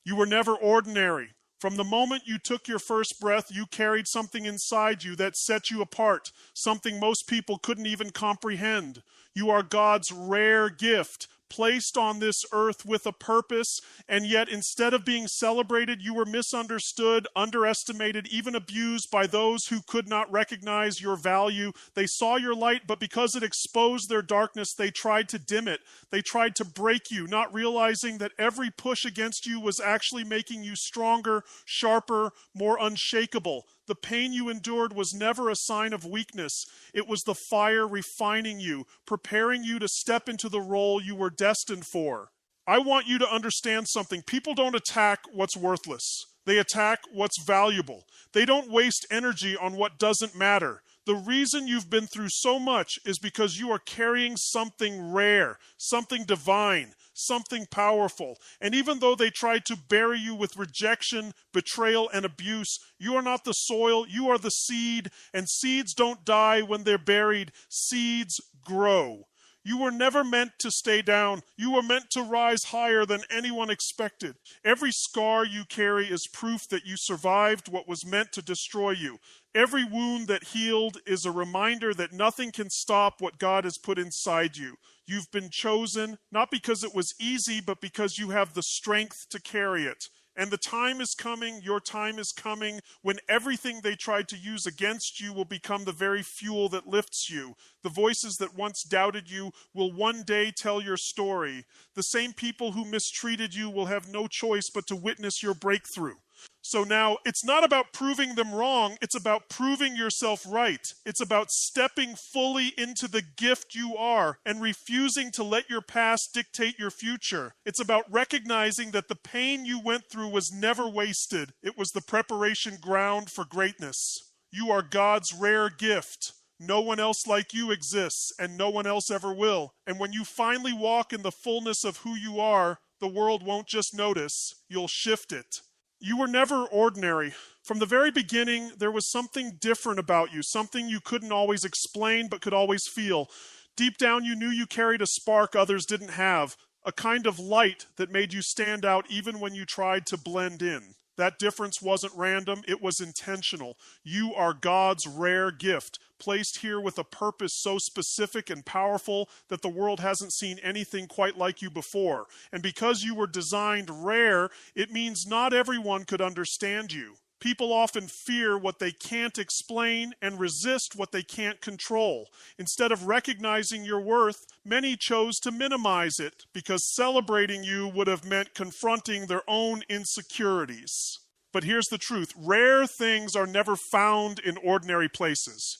You were never ordinary. From the moment you took your first breath, you carried something inside you that set you apart, something most people couldn't even comprehend. You are God's rare gift, placed on this earth with a purpose, and yet instead of being celebrated, you were misunderstood, underestimated, even abused by those who could not recognize your value. They saw your light, but because it exposed their darkness, they tried to dim it. They tried to break you, not realizing that every push against you was actually making you stronger, sharper, more unshakable. The pain you endured was never a sign of weakness. It was the fire refining you, preparing you to step into the role you were destined for. I want you to understand something. People don't attack what's worthless. They attack what's valuable. They don't waste energy on what doesn't matter. The reason you've been through so much is because you are carrying something rare, something divine, something powerful. And even though they tried to bury you with rejection, betrayal, and abuse, you are not the soil, you are the seed, and seeds don't die when they're buried. Seeds grow. You were never meant to stay down. You were meant to rise higher than anyone expected. Every scar you carry is proof that you survived what was meant to destroy you. Every wound that healed is a reminder that nothing can stop what God has put inside you. You've been chosen, not because it was easy, but because you have the strength to carry it. And the time is coming, your time is coming, when everything they tried to use against you will become the very fuel that lifts you. The voices that once doubted you will one day tell your story. The same people who mistreated you will have no choice but to witness your breakthrough. So now, it's not about proving them wrong, it's about proving yourself right. It's about stepping fully into the gift you are and refusing to let your past dictate your future. It's about recognizing that the pain you went through was never wasted. It was the preparation ground for greatness. You are God's rare gift. No one else like you exists, and no one else ever will. And when you finally walk in the fullness of who you are, the world won't just notice, you'll shift it. You were never ordinary. From the very beginning, there was something different about you, something you couldn't always explain but could always feel. Deep down, you knew you carried a spark others didn't have, a kind of light that made you stand out even when you tried to blend in. That difference wasn't random, it was intentional. You are God's rare gift, placed here with a purpose so specific and powerful that the world hasn't seen anything quite like you before. And because you were designed rare, it means not everyone could understand you. People often fear what they can't explain and resist what they can't control. Instead of recognizing your worth, many chose to minimize it because celebrating you would have meant confronting their own insecurities. But here's the truth. Rare things are never found in ordinary places.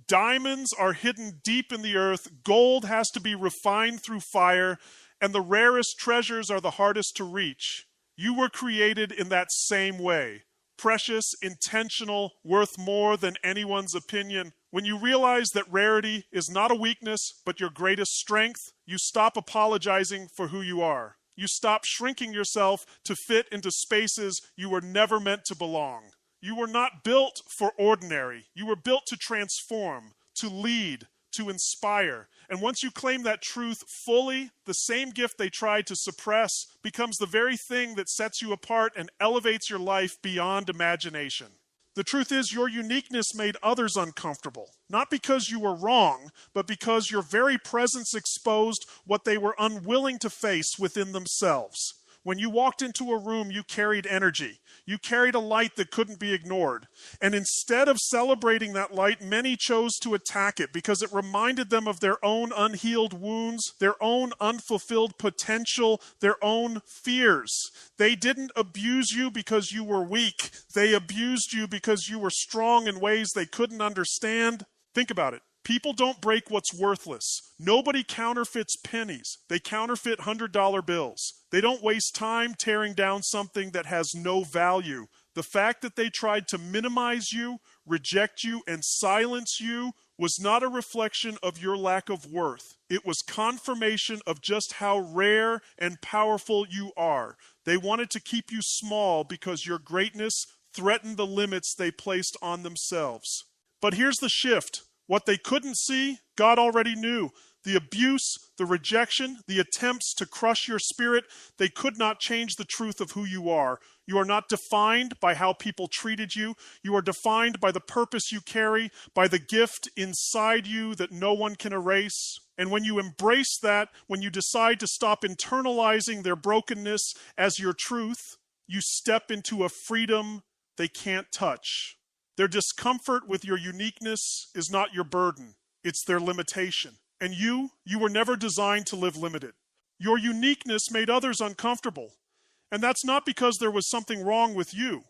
Diamonds are hidden deep in the earth, gold has to be refined through fire, and the rarest treasures are the hardest to reach. You were created in that same way. Precious, intentional, worth more than anyone's opinion. When you realize that rarity is not a weakness, but your greatest strength, you stop apologizing for who you are. You stop shrinking yourself to fit into spaces you were never meant to belong. You were not built for ordinary. You were built to transform, to lead, to inspire. And once you claim that truth fully, the same gift they tried to suppress becomes the very thing that sets you apart and elevates your life beyond imagination. The truth is, your uniqueness made others uncomfortable, not because you were wrong, but because your very presence exposed what they were unwilling to face within themselves. When you walked into a room, you carried energy. You carried a light that couldn't be ignored. And instead of celebrating that light, many chose to attack it because it reminded them of their own unhealed wounds, their own unfulfilled potential, their own fears. They didn't abuse you because you were weak. They abused you because you were strong in ways they couldn't understand. Think about it. People don't break what's worthless. Nobody counterfeits pennies. They counterfeit $100 bills. They don't waste time tearing down something that has no value. The fact that they tried to minimize you, reject you, and silence you was not a reflection of your lack of worth. It was confirmation of just how rare and powerful you are. They wanted to keep you small because your greatness threatened the limits they placed on themselves. But here's the shift. What they couldn't see, God already knew. The abuse, the rejection, the attempts to crush your spirit, they could not change the truth of who you are. You are not defined by how people treated you. You are defined by the purpose you carry, by the gift inside you that no one can erase. And when you embrace that, when you decide to stop internalizing their brokenness as your truth, you step into a freedom they can't touch. Their discomfort with your uniqueness is not your burden. It's their limitation. And you were never designed to live limited. Your uniqueness made others uncomfortable. And that's not because there was something wrong with you.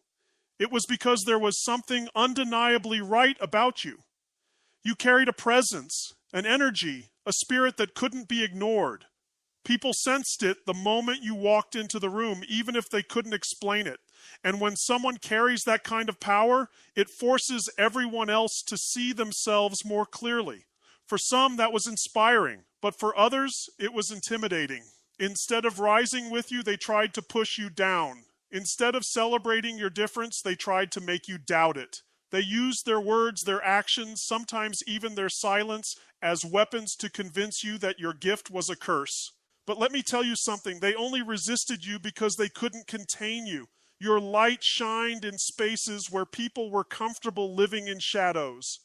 It was because there was something undeniably right about you. You carried a presence, an energy, a spirit that couldn't be ignored. People sensed it the moment you walked into the room, even if they couldn't explain it. And when someone carries that kind of power, it forces everyone else to see themselves more clearly. For some, that was inspiring, but for others, it was intimidating. Instead of rising with you, they tried to push you down. Instead of celebrating your difference, they tried to make you doubt it. They used their words, their actions, sometimes even their silence, as weapons to convince you that your gift was a curse. But let me tell you something, they only resisted you because they couldn't contain you. Your light shined in spaces where people were comfortable living in shadows.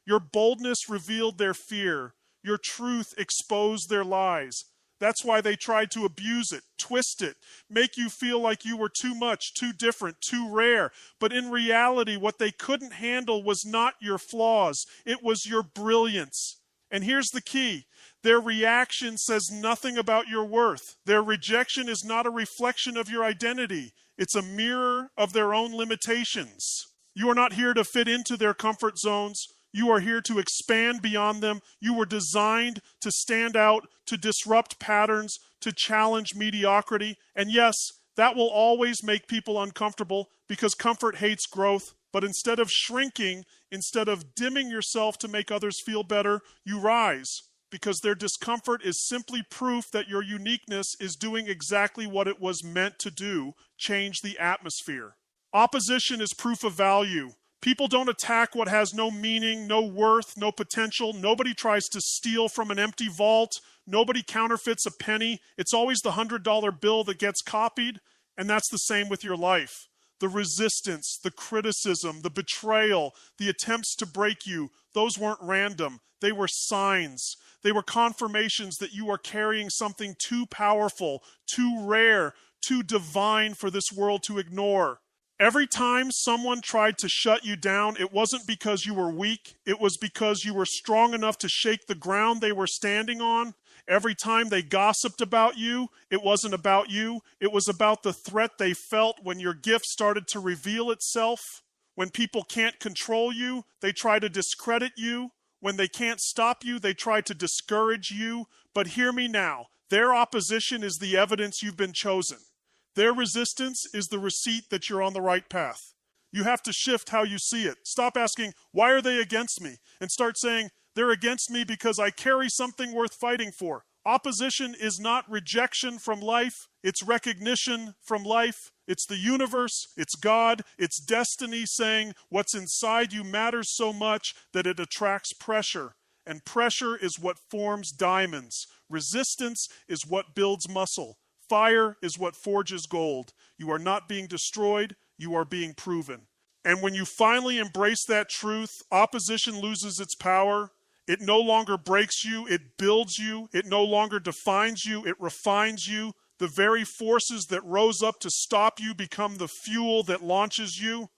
Your boldness revealed their fear. Your truth exposed their lies. That's why they tried to abuse it, twist it, make you feel like you were too much, too different, too rare. But in reality, what they couldn't handle was not your flaws. It was your brilliance. And here's the key. Their reaction says nothing about your worth. Their rejection is not a reflection of your identity. It's a mirror of their own limitations. You are not here to fit into their comfort zones. You are here to expand beyond them. You were designed to stand out, to disrupt patterns, to challenge mediocrity. And yes, that will always make people uncomfortable because comfort hates growth. But instead of shrinking, instead of dimming yourself to make others feel better, you rise because their discomfort is simply proof that your uniqueness is doing exactly what it was meant to do, change the atmosphere. Opposition is proof of value. People don't attack what has no meaning, no worth, no potential. Nobody tries to steal from an empty vault. Nobody counterfeits a penny. It's always the $100 bill that gets copied. And that's the same with your life. The resistance, the criticism, the betrayal, the attempts to break you, those weren't random. They were signs. They were confirmations that you are carrying something too powerful, too rare, too divine for this world to ignore. Every time someone tried to shut you down, it wasn't because you were weak. It was because you were strong enough to shake the ground they were standing on. Every time they gossiped about you, it wasn't about you. It was about the threat they felt when your gift started to reveal itself. When people can't control you, they try to discredit you. When they can't stop you, they try to discourage you. But hear me now. Their opposition is the evidence you've been chosen. Their resistance is the receipt that you're on the right path. You have to shift how you see it. Stop asking, why are they against me? And start saying, they're against me because I carry something worth fighting for. Opposition is not rejection from life. It's recognition from life. It's the universe. It's God. It's destiny saying what's inside you matters so much that it attracts pressure. And pressure is what forms diamonds. Resistance is what builds muscle. Fire is what forges gold. You are not being destroyed, you are being proven. And when you finally embrace that truth, opposition loses its power. It no longer breaks you, it builds you. It no longer defines you, it refines you. The very forces that rose up to stop you become the fuel that launches you.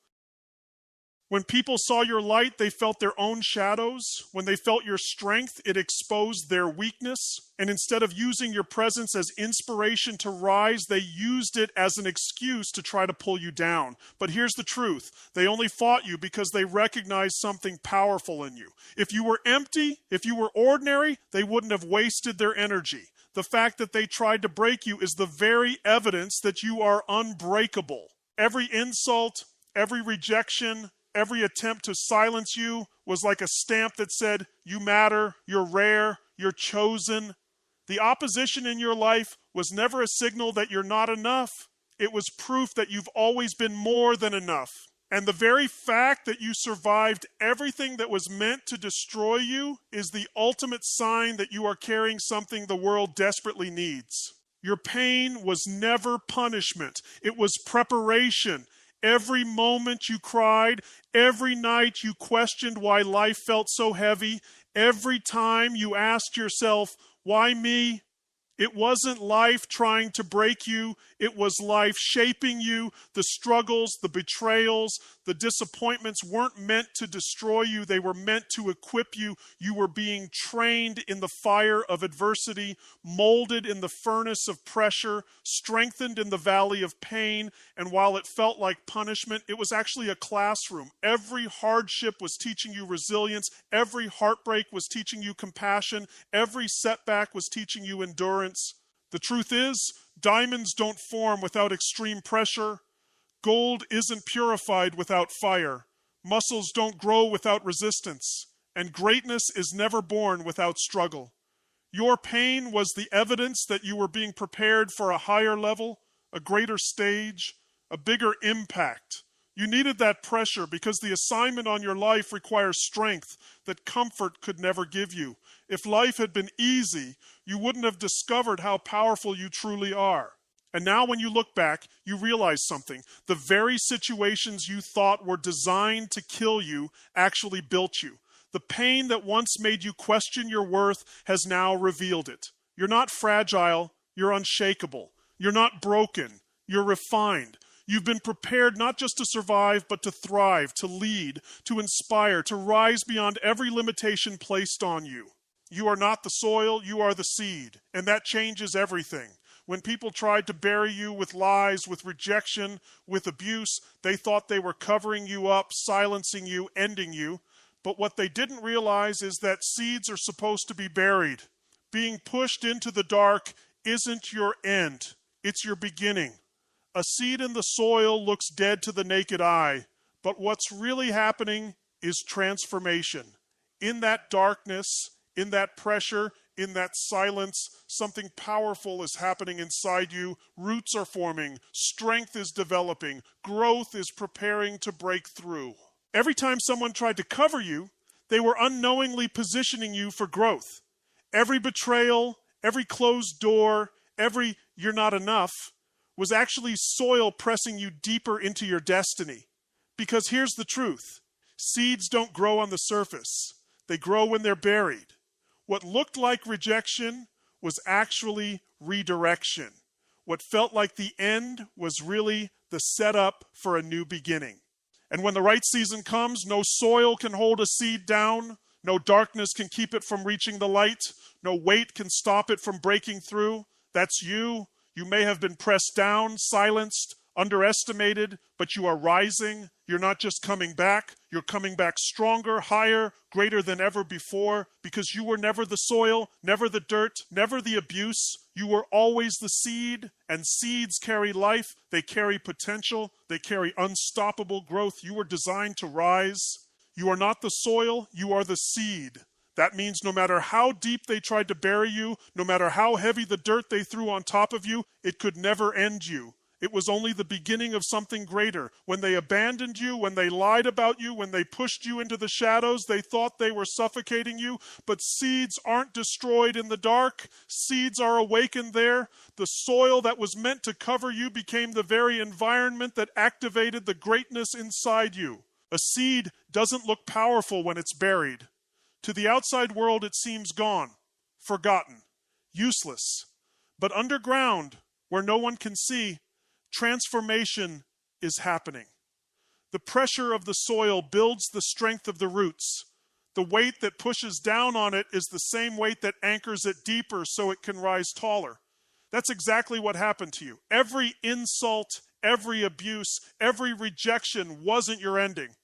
When people saw your light, they felt their own shadows. When they felt your strength, it exposed their weakness. And instead of using your presence as inspiration to rise, they used it as an excuse to try to pull you down. But here's the truth. They only fought you because they recognized something powerful in you. If you were empty, if you were ordinary, they wouldn't have wasted their energy. The fact that they tried to break you is the very evidence that you are unbreakable. Every insult, every rejection, every attempt to silence you was like a stamp that said, you matter, you're rare, you're chosen. The opposition in your life was never a signal that you're not enough. It was proof that you've always been more than enough. And the very fact that you survived everything that was meant to destroy you is the ultimate sign that you are carrying something the world desperately needs. Your pain was never punishment. It was preparation. Every moment you cried, every night you questioned why life felt so heavy, every time you asked yourself, why me? It wasn't life trying to break you. It was life shaping you. The struggles, the betrayals, the disappointments weren't meant to destroy you. They were meant to equip you. You were being trained in the fire of adversity, molded in the furnace of pressure, strengthened in the valley of pain. And while it felt like punishment, it was actually a classroom. Every hardship was teaching you resilience. Every heartbreak was teaching you compassion. Every setback was teaching you endurance. The truth is, diamonds don't form without extreme pressure. Gold isn't purified without fire. Muscles don't grow without resistance. And greatness is never born without struggle. Your pain was the evidence that you were being prepared for a higher level, a greater stage, a bigger impact. You needed that pressure because the assignment on your life requires strength that comfort could never give you. If life had been easy, you wouldn't have discovered how powerful you truly are. And now when you look back, you realize something. The very situations you thought were designed to kill you actually built you. The pain that once made you question your worth has now revealed it. You're not fragile, you're unshakable. You're not broken, you're refined. You've been prepared not just to survive, but to thrive, to lead, to inspire, to rise beyond every limitation placed on you. You are not the soil, you are the seed, and that changes everything. When people tried to bury you with lies, with rejection, with abuse, they thought they were covering you up, silencing you, ending you. But what they didn't realize is that seeds are supposed to be buried. Being pushed into the dark isn't your end, it's your beginning. A seed in the soil looks dead to the naked eye, but what's really happening is transformation. In that darkness, in that pressure, in that silence, something powerful is happening inside you. Roots are forming, strength is developing, growth is preparing to break through. Every time someone tried to cover you, they were unknowingly positioning you for growth. Every betrayal, every closed door, every "you're not enough" was actually soil pressing you deeper into your destiny. Because here's the truth. Seeds don't grow on the surface. They grow when they're buried. What looked like rejection was actually redirection. What felt like the end was really the setup for a new beginning. And when the right season comes, no soil can hold a seed down. No darkness can keep it from reaching the light. No weight can stop it from breaking through. That's you. You may have been pressed down, silenced, underestimated, but you are rising. You're not just coming back. You're coming back stronger, higher, greater than ever before, because you were never the soil, never the dirt, never the abuse. You were always the seed, and seeds carry life. They carry potential. They carry unstoppable growth. You were designed to rise. You are not the soil. You are the seed. That means no matter how deep they tried to bury you, no matter how heavy the dirt they threw on top of you, it could never end you. It was only the beginning of something greater. When they abandoned you, when they lied about you, when they pushed you into the shadows, they thought they were suffocating you. But seeds aren't destroyed in the dark. Seeds are awakened there. The soil that was meant to cover you became the very environment that activated the greatness inside you. A seed doesn't look powerful when it's buried. To the outside world, it seems gone, forgotten, useless. But underground, where no one can see, transformation is happening. The pressure of the soil builds the strength of the roots. The weight that pushes down on it is the same weight that anchors it deeper so it can rise taller. That's exactly what happened to you. Every insult, every abuse, every rejection wasn't your ending.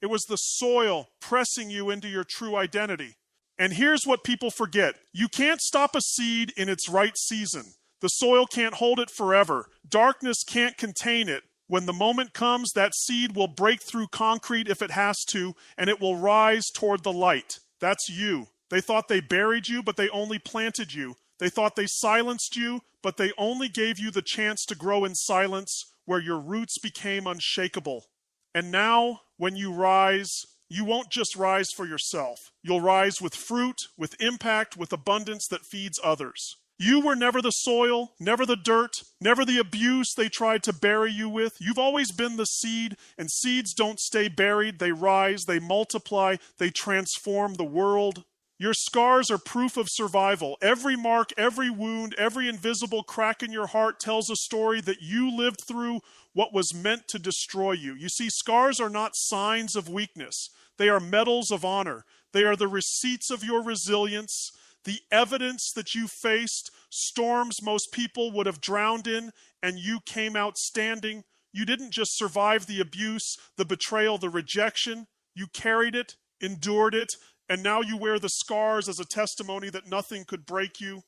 It was the soil pressing you into your true identity. And here's what people forget. You can't stop a seed in its right season. The soil can't hold it forever. Darkness can't contain it. When the moment comes, that seed will break through concrete if it has to, and it will rise toward the light. That's you. They thought they buried you, but they only planted you. They thought they silenced you, but they only gave you the chance to grow in silence where your roots became unshakable. And now, when you rise, you won't just rise for yourself. You'll rise with fruit, with impact, with abundance that feeds others. You were never the soil, never the dirt, never the abuse they tried to bury you with. You've always been the seed, and seeds don't stay buried. They rise, they multiply, they transform the world. Your scars are proof of survival. Every mark, every wound, every invisible crack in your heart tells a story that you lived through what was meant to destroy you. You see, scars are not signs of weakness. They are medals of honor. They are the receipts of your resilience, the evidence that you faced storms most people would have drowned in, and you came out standing. You didn't just survive the abuse, the betrayal, the rejection. You carried it, endured it, and now you wear the scars as a testimony that nothing could break you.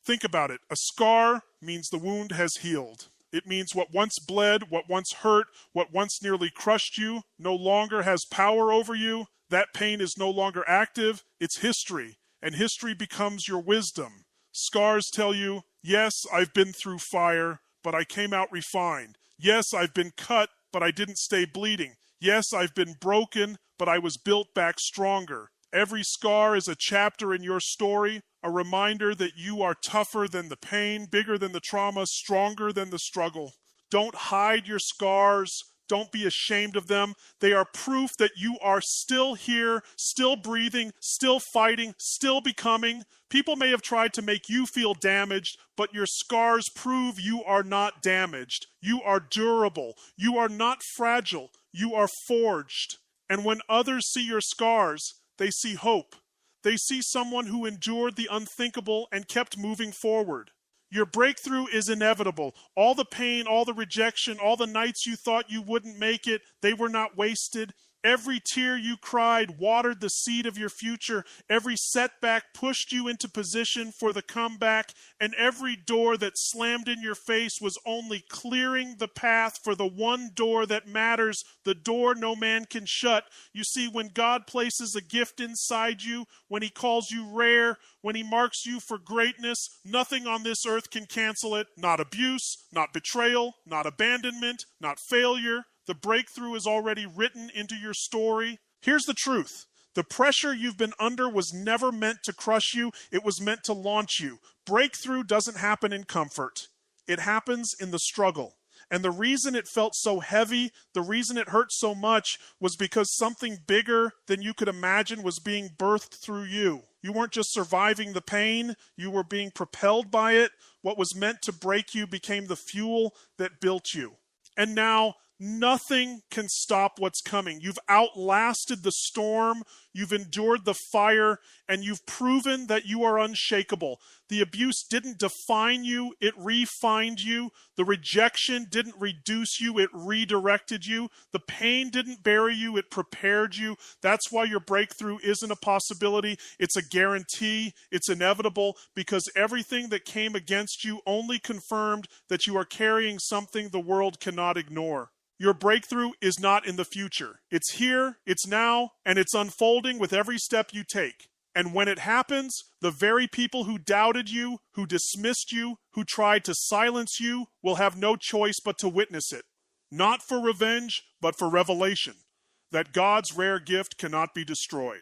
Think about it. A scar means the wound has healed. It means what once bled, what once hurt, what once nearly crushed you, no longer has power over you. That pain is no longer active. It's history, and history becomes your wisdom. Scars tell you, yes, I've been through fire, but I came out refined. Yes, I've been cut, but I didn't stay bleeding. Yes, I've been broken, but I was built back stronger. Every scar is a chapter in your story, a reminder that you are tougher than the pain, bigger than the trauma, stronger than the struggle. Don't hide your scars. Don't be ashamed of them. They are proof that you are still here, still breathing, still fighting, still becoming. People may have tried to make you feel damaged, but your scars prove you are not damaged. You are durable. You are not fragile. You are forged. And when others see your scars, they see hope. They see someone who endured the unthinkable and kept moving forward. Your breakthrough is inevitable. All the pain, all the rejection, all the nights you thought you wouldn't make it, they were not wasted. Every tear you cried watered the seed of your future. Every setback pushed you into position for the comeback. And every door that slammed in your face was only clearing the path for the one door that matters, the door no man can shut. You see, when God places a gift inside you, when He calls you rare, when He marks you for greatness, nothing on this earth can cancel it. Not abuse, not betrayal, not abandonment, not failure. The breakthrough is already written into your story. Here's the truth. The pressure you've been under was never meant to crush you. It was meant to launch you. Breakthrough doesn't happen in comfort. It happens in the struggle. And the reason it felt so heavy, the reason it hurt so much, was because something bigger than you could imagine was being birthed through you. You weren't just surviving the pain, you were being propelled by it. What was meant to break you became the fuel that built you. And now, nothing can stop what's coming. You've outlasted the storm, you've endured the fire, and you've proven that you are unshakable. The abuse didn't define you, it refined you. The rejection didn't reduce you, it redirected you. The pain didn't bury you, it prepared you. That's why your breakthrough isn't a possibility, it's a guarantee, it's inevitable, because everything that came against you only confirmed that you are carrying something the world cannot ignore. Your breakthrough is not in the future. It's here, it's now, and it's unfolding with every step you take. And when it happens, the very people who doubted you, who dismissed you, who tried to silence you, will have no choice but to witness it. Not for revenge, but for revelation, that God's rare gift cannot be destroyed.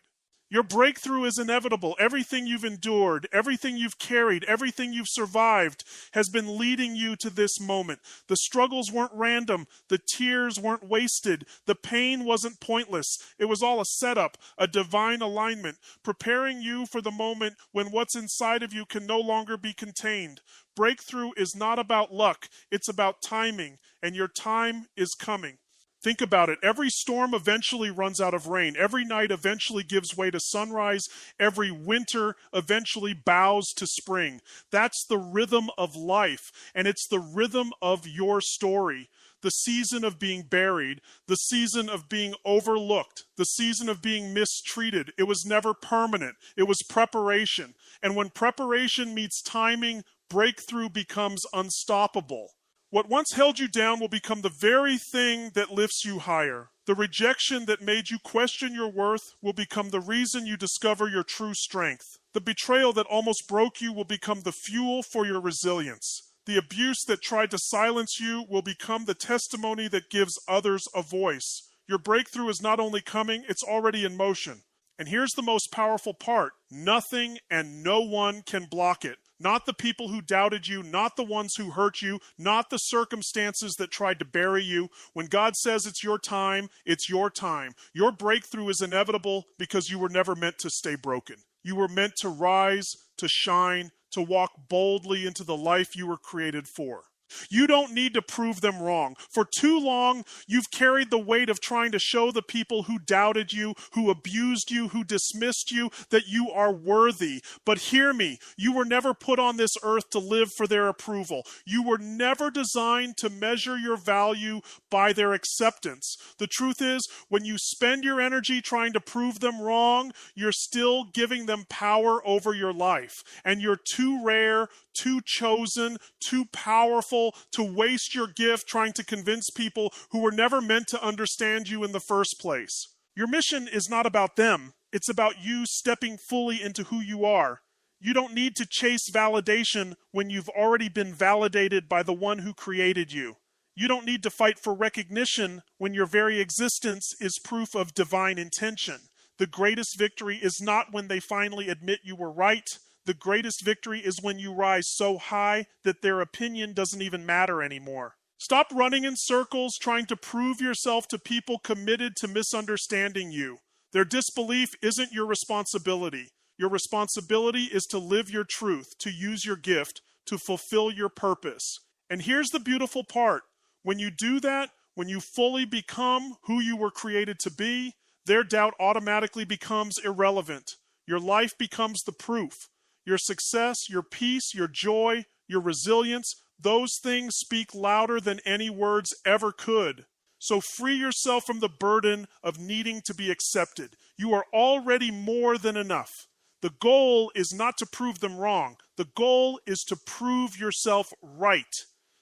Your breakthrough is inevitable. Everything you've endured, everything you've carried, everything you've survived has been leading you to this moment. The struggles weren't random. The tears weren't wasted. The pain wasn't pointless. It was all a setup, a divine alignment, preparing you for the moment when what's inside of you can no longer be contained. Breakthrough is not about luck. It's about timing, and your time is coming. Think about it. Every storm eventually runs out of rain. Every night eventually gives way to sunrise. Every winter eventually bows to spring. That's the rhythm of life, and it's the rhythm of your story. The season of being buried, the season of being overlooked, the season of being mistreated. It was never permanent. It was preparation. And when preparation meets timing, breakthrough becomes unstoppable. What once held you down will become the very thing that lifts you higher. The rejection that made you question your worth will become the reason you discover your true strength. The betrayal that almost broke you will become the fuel for your resilience. The abuse that tried to silence you will become the testimony that gives others a voice. Your breakthrough is not only coming, it's already in motion. And here's the most powerful part. Nothing and no one can block it. Not the people who doubted you, not the ones who hurt you, not the circumstances that tried to bury you. When God says it's your time, it's your time. Your breakthrough is inevitable because you were never meant to stay broken. You were meant to rise, to shine, to walk boldly into the life you were created for. You don't need to prove them wrong. For too long, you've carried the weight of trying to show the people who doubted you, who abused you, who dismissed you, that you are worthy. But hear me, you were never put on this earth to live for their approval. You were never designed to measure your value by their acceptance. The truth is, when you spend your energy trying to prove them wrong, you're still giving them power over your life. And you're too rare, too chosen, too powerful to waste your gift trying to convince people who were never meant to understand you in the first place. Your mission is not about them. It's about you stepping fully into who you are. You don't need to chase validation when you've already been validated by the one who created you. You don't need to fight for recognition when your very existence is proof of divine intention. The greatest victory is not when they finally admit you were right. The greatest victory is when you rise so high that their opinion doesn't even matter anymore. Stop running in circles trying to prove yourself to people committed to misunderstanding you. Their disbelief isn't your responsibility. Your responsibility is to live your truth, to use your gift, to fulfill your purpose. And here's the beautiful part. When you do that, when you fully become who you were created to be, their doubt automatically becomes irrelevant. Your life becomes the proof. Your success, your peace, your joy, your resilience, those things speak louder than any words ever could. So free yourself from the burden of needing to be accepted. You are already more than enough. The goal is not to prove them wrong. The goal is to prove yourself right.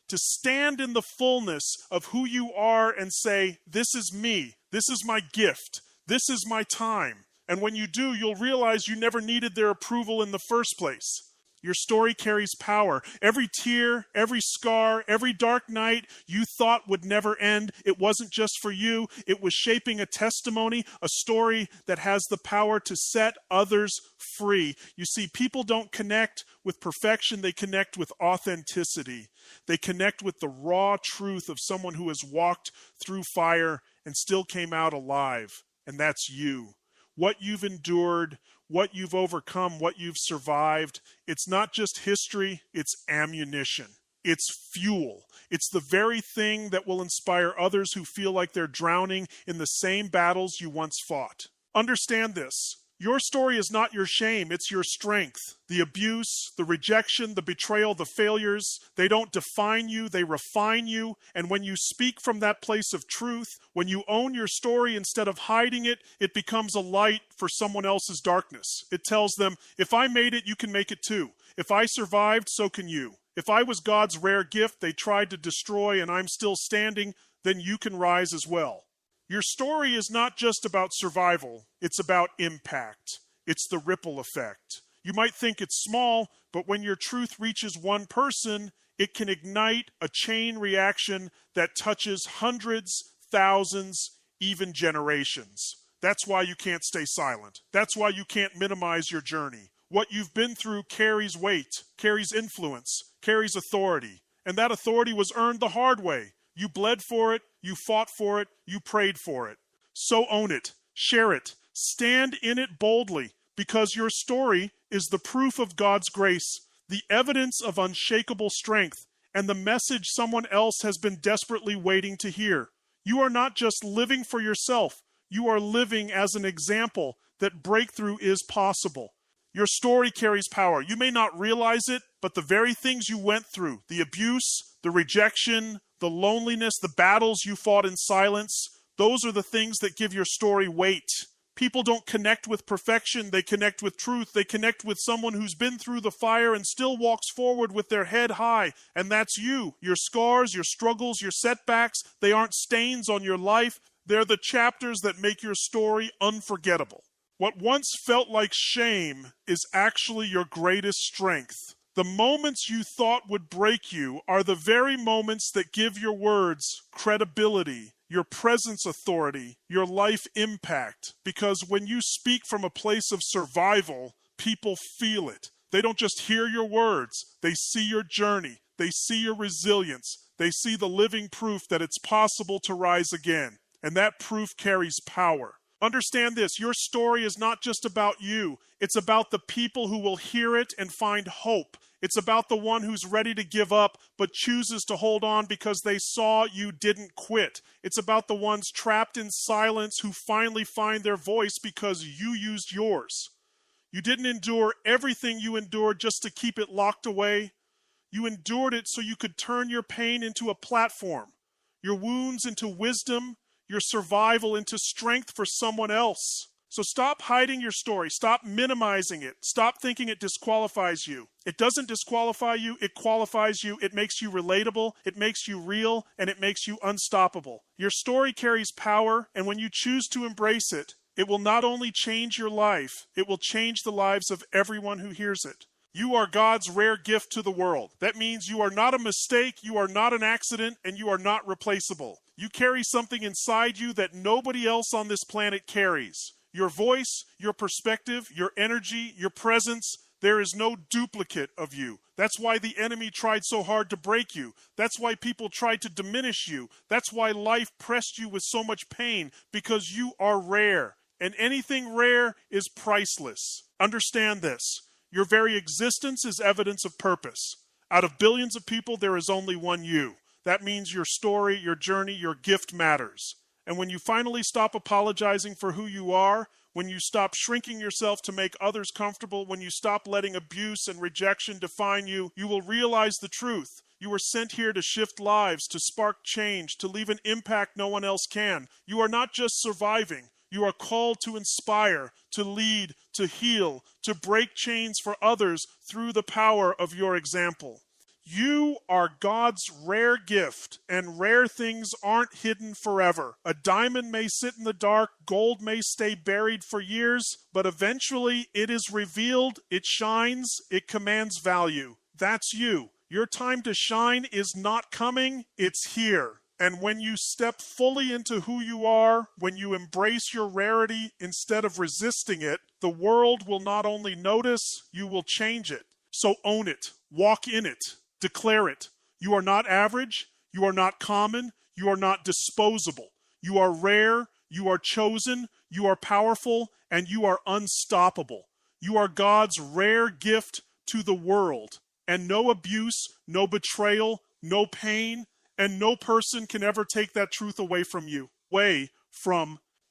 To stand in the fullness of who you are and say, this is me. This is my gift. This is my time. And when you do, you'll realize you never needed their approval in the first place. Your story carries power. Every tear, every scar, every dark night you thought would never end, it wasn't just for you. It was shaping a testimony, a story that has the power to set others free. You see, people don't connect with perfection. They connect with authenticity. They connect with the raw truth of someone who has walked through fire and still came out alive. And that's you. What you've endured, what you've overcome, what you've survived, it's not just history, it's ammunition. It's fuel. It's the very thing that will inspire others who feel like they're drowning in the same battles you once fought. Understand this. Your story is not your shame, it's your strength. The abuse, the rejection, the betrayal, the failures, they don't define you, they refine you. And when you speak from that place of truth, when you own your story instead of hiding it, it becomes a light for someone else's darkness. It tells them, if I made it, you can make it too. If I survived, so can you. If I was God's rare gift they tried to destroy and I'm still standing, then you can rise as well. Your story is not just about survival, it's about impact. It's the ripple effect. You might think it's small, but when your truth reaches one person, it can ignite a chain reaction that touches hundreds, thousands, even generations. That's why you can't stay silent. That's why you can't minimize your journey. What you've been through carries weight, carries influence, carries authority. And that authority was earned the hard way. You bled for it, you fought for it, you prayed for it. So own it, share it, stand in it boldly, because your story is the proof of God's grace, the evidence of unshakable strength, and the message someone else has been desperately waiting to hear. You are not just living for yourself, you are living as an example that breakthrough is possible. Your story carries power. You may not realize it, but the very things you went through, the abuse, the rejection, the loneliness, the battles you fought in silence, those are the things that give your story weight. People don't connect with perfection, they connect with truth. They connect with someone who's been through the fire and still walks forward with their head high. And that's you. Your scars, your struggles, your setbacks, they aren't stains on your life. They're the chapters that make your story unforgettable. What once felt like shame is actually your greatest strength. The moments you thought would break you are the very moments that give your words credibility, your presence authority, your life impact. Because when you speak from a place of survival, people feel it. They don't just hear your words, they see your journey, they see your resilience, they see the living proof that it's possible to rise again. And that proof carries power. Understand this, your story is not just about you. It's about the people who will hear it and find hope. It's about the one who's ready to give up but chooses to hold on because they saw you didn't quit. It's about the ones trapped in silence who finally find their voice because you used yours. You didn't endure everything you endured just to keep it locked away. You endured it so you could turn your pain into a platform, your wounds into wisdom, your survival into strength for someone else. So stop hiding your story. Stop minimizing it. Stop thinking it disqualifies you. It doesn't disqualify you. It qualifies you. It makes you relatable. It makes you real. And it makes you unstoppable. Your story carries power. And when you choose to embrace it, it will not only change your life, it will change the lives of everyone who hears it. You are God's rare gift to the world. That means you are not a mistake, you are not an accident, and you are not replaceable. You carry something inside you that nobody else on this planet carries. Your voice, your perspective, your energy, your presence, there is no duplicate of you. That's why the enemy tried so hard to break you. That's why people tried to diminish you. That's why life pressed you with so much pain, because you are rare. And anything rare is priceless. Understand this. Your very existence is evidence of purpose. Out of billions of people, there is only one you. That means your story, your journey, your gift matters. And when you finally stop apologizing for who you are, when you stop shrinking yourself to make others comfortable, when you stop letting abuse and rejection define you, you will realize the truth. You were sent here to shift lives, to spark change, to leave an impact no one else can. You are not just surviving. You are called to inspire, to lead, to heal, to break chains for others through the power of your example. You are God's rare gift, and rare things aren't hidden forever. A diamond may sit in the dark, gold may stay buried for years, but eventually it is revealed, it shines, it commands value. That's you. Your time to shine is not coming, it's here. And when you step fully into who you are, when you embrace your rarity instead of resisting it, the world will not only notice, you will change it. So own it, walk in it, declare it. You are not average, you are not common, you are not disposable. You are rare, you are chosen, you are powerful, and you are unstoppable. You are God's rare gift to the world. And no abuse, no betrayal, no pain, and no person can ever take that truth away from you.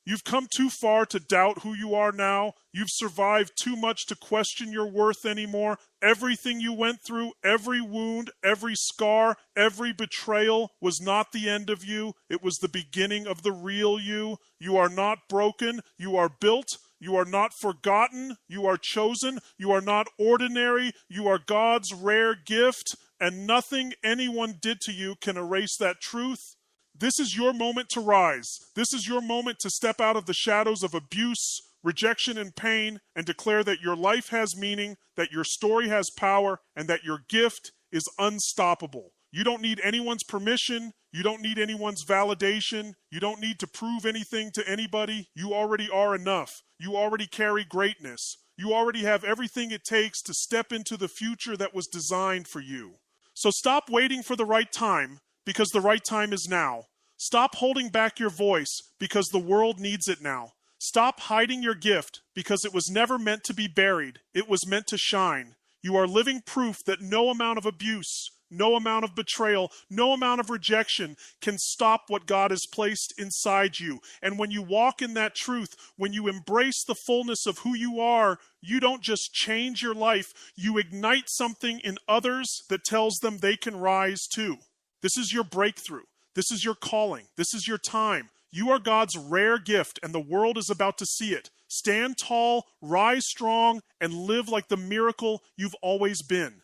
You've come too far to doubt who you are now. You've survived too much to question your worth anymore. Everything you went through, every wound, every scar, every betrayal was not the end of you. It was the beginning of the real you. You are not broken. You are built. You are not forgotten. You are chosen. You are not ordinary. You are God's rare gift. And nothing anyone did to you can erase that truth. This is your moment to rise. This is your moment to step out of the shadows of abuse, rejection, and pain, and declare that your life has meaning, that your story has power, and that your gift is unstoppable. You don't need anyone's permission. You don't need anyone's validation. You don't need to prove anything to anybody. You already are enough. You already carry greatness. You already have everything it takes to step into the future that was designed for you. So stop waiting for the right time, because the right time is now. Stop holding back your voice, because the world needs it now. Stop hiding your gift, because it was never meant to be buried. It was meant to shine. You are living proof that no amount of abuse, no amount of betrayal, no amount of rejection can stop what God has placed inside you. And when you walk in that truth, when you embrace the fullness of who you are, you don't just change your life, you ignite something in others that tells them they can rise too. This is your breakthrough. This is your calling. This is your time. You are God's rare gift, and the world is about to see it. Stand tall, rise strong, and live like the miracle you've always been.